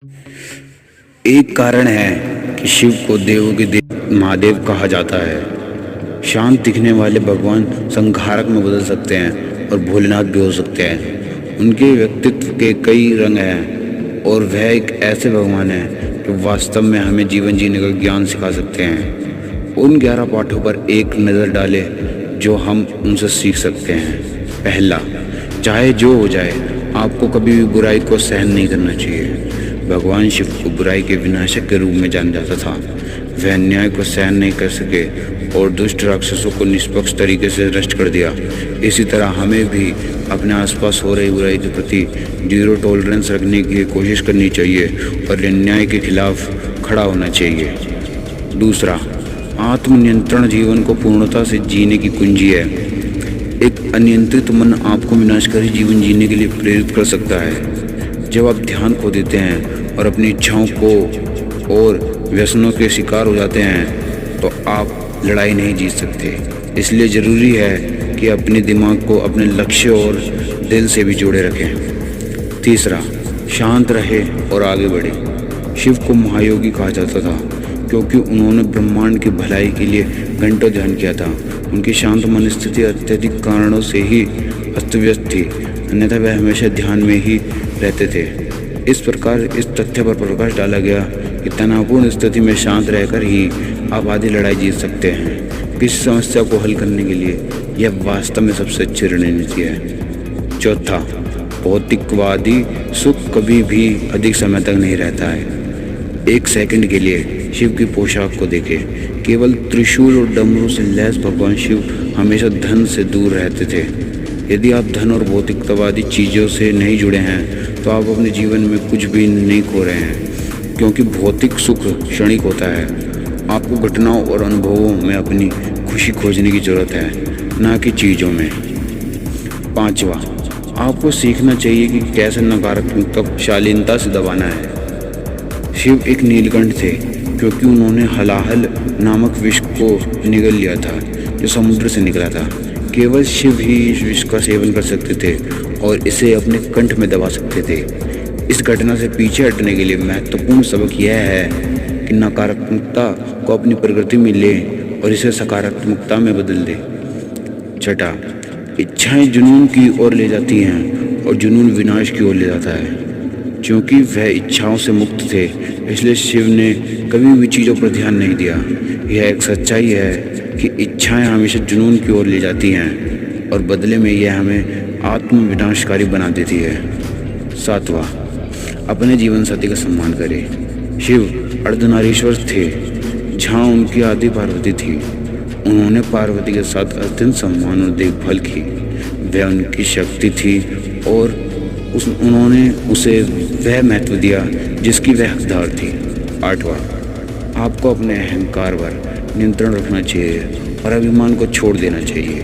एक कारण है कि शिव को देवों के देव महादेव कहा जाता है। शांत दिखने वाले भगवान संहारक में बदल सकते हैं और भोलेनाथ भी हो सकते हैं। उनके व्यक्तित्व के कई रंग हैं और वह एक ऐसे भगवान हैं जो वास्तव में हमें जीवन जीने का ज्ञान सिखा सकते हैं। उन 11 पाठों पर एक नज़र डालें जो हम उनसे सीख सकते हैं। पहला, चाहे जो हो जाए आपको कभी भी बुराई को सहन नहीं करना चाहिए। भगवान शिव को बुराई के विनाशक के रूप में जाना जाता था। वह अन्याय को सहन नहीं कर सके और दुष्ट राक्षसों को निष्पक्ष तरीके से नष्ट कर दिया। इसी तरह हमें भी अपने आसपास हो रही बुराई के प्रति जीरो टॉलरेंस रखने की कोशिश करनी चाहिए और अन्याय के खिलाफ खड़ा होना चाहिए। दूसरा, आत्मनियंत्रण जीवन को पूर्णता से जीने की कुंजी है। एक अनियंत्रित मन आपको विनाशकारी जीवन जीने के लिए प्रेरित कर सकता है। जब आप ध्यान खो देते हैं और अपनी इच्छाओं को और व्यसनों के शिकार हो जाते हैं तो आप लड़ाई नहीं जीत सकते। इसलिए ज़रूरी है कि अपने दिमाग को अपने लक्ष्य और दिल से भी जोड़े रखें। तीसरा, शांत रहे और आगे बढ़े। शिव को महायोगी कहा जाता था क्योंकि उन्होंने ब्रह्मांड की भलाई के लिए घंटों ध्यान किया था। उनकी शांत मन स्थिति अत्यधिक कारणों से ही अस्त व्यस्त थी, अन्यथा वह हमेशा ध्यान में ही रहते थे। इस प्रकार इस तथ्य पर प्रकाश डाला गया कि तनावपूर्ण स्थिति में शांत रहकर ही आप आधी लड़ाई जीत सकते हैं। किसी समस्या को हल करने के लिए यह वास्तव में सबसे अच्छी रणनीति है। चौथा, भौतिकवादी सुख कभी भी अधिक समय तक नहीं रहता है। एक सेकंड के लिए शिव की पोशाक को देखें। केवल त्रिशूल और डमरू से लैस भगवान शिव हमेशा धन से दूर रहते थे। यदि आप धन और भौतिकतावादी चीज़ों से नहीं जुड़े हैं तो आप अपने जीवन में कुछ भी नहीं खो रहे हैं, क्योंकि भौतिक सुख क्षणिक होता है। आपको घटनाओं और अनुभवों में अपनी खुशी खोजने की ज़रूरत है, ना कि चीज़ों में। पांचवा, आपको सीखना चाहिए कि कैसे नकारात्मकता को शालीनता से दबाना है। शिव एक नीलकंठ थे क्योंकि उन्होंने हलाहल नामक विष को निगल लिया था जो समुद्र से निकला था। केवल शिव ही इस विष का सेवन कर सकते थे और इसे अपने कंठ में दबा सकते थे। इस घटना से पीछे हटने के लिए महत्वपूर्ण सबक यह है कि नकारात्मकता को अपनी प्रकृति में ले और इसे सकारात्मकता में बदल दे। छठा, इच्छाएं जुनून की ओर ले जाती हैं और जुनून विनाश की ओर ले जाता है। क्योंकि वह इच्छाओं से मुक्त थे इसलिए शिव ने कभी भी चीज़ों पर ध्यान नहीं दिया। यह एक सच्चाई है कि इच्छाएं हमेशा जुनून की ओर ले जाती हैं और बदले में यह हमें आत्म विनाशकारी बना देती है। सातवां, अपने जीवन साथी का सम्मान करें। शिव अर्धनारीश्वर थे जहाँ उनकी आदि पार्वती थी। उन्होंने पार्वती के साथ अत्यंत सम्मान और देखभाल की। वह उनकी शक्ति थी और उन्होंने उसे वह महत्व दिया जिसकी वह हकदार थी। आठवां, आपको अपने अहंकार पर नियंत्रण रखना चाहिए और अभिमान को छोड़ देना चाहिए।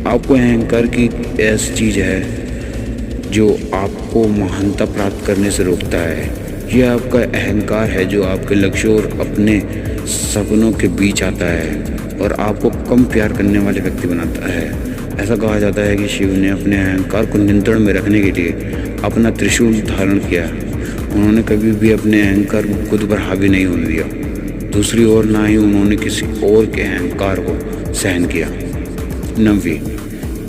आपको अहंकार की ऐसी चीज़ है जो आपको महानता प्राप्त करने से रोकता है। यह आपका अहंकार है जो आपके लक्ष्यों और अपने सपनों के बीच आता है और आपको कम प्यार करने वाले व्यक्ति बनाता है। ऐसा कहा जाता है कि शिव ने अपने अहंकार को नियंत्रण में रखने के लिए अपना त्रिशूल धारण किया। उन्होंने कभी भी अपने अहंकार को खुद पर हावी नहीं होने दिया। दूसरी ओर ना ही उन्होंने किसी और के अहंकार को सहन किया। 9वीं,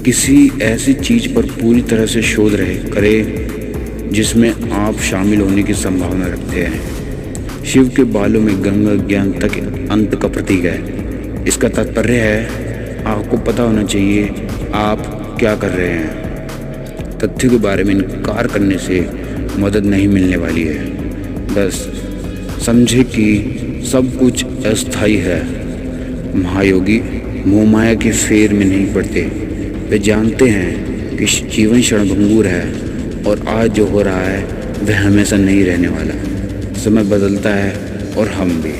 किसी ऐसी चीज़ पर पूरी तरह से शोध करें जिसमें आप शामिल होने की संभावना रखते हैं। शिव के बालों में गंगा ज्ञान तक अंत का प्रतीक है। इसका तात्पर्य है आपको पता होना चाहिए आप क्या कर रहे हैं। तथ्य के बारे में इनकार करने से मदद नहीं मिलने वाली है। 10, समझे कि सब कुछ अस्थायी है। महायोगी मोह माया के फेर में नहीं पड़ते। वे जानते हैं कि जीवन क्षणभंगुर है और आज जो हो रहा है वह हमेशा नहीं रहने वाला। समय बदलता है और हम भी।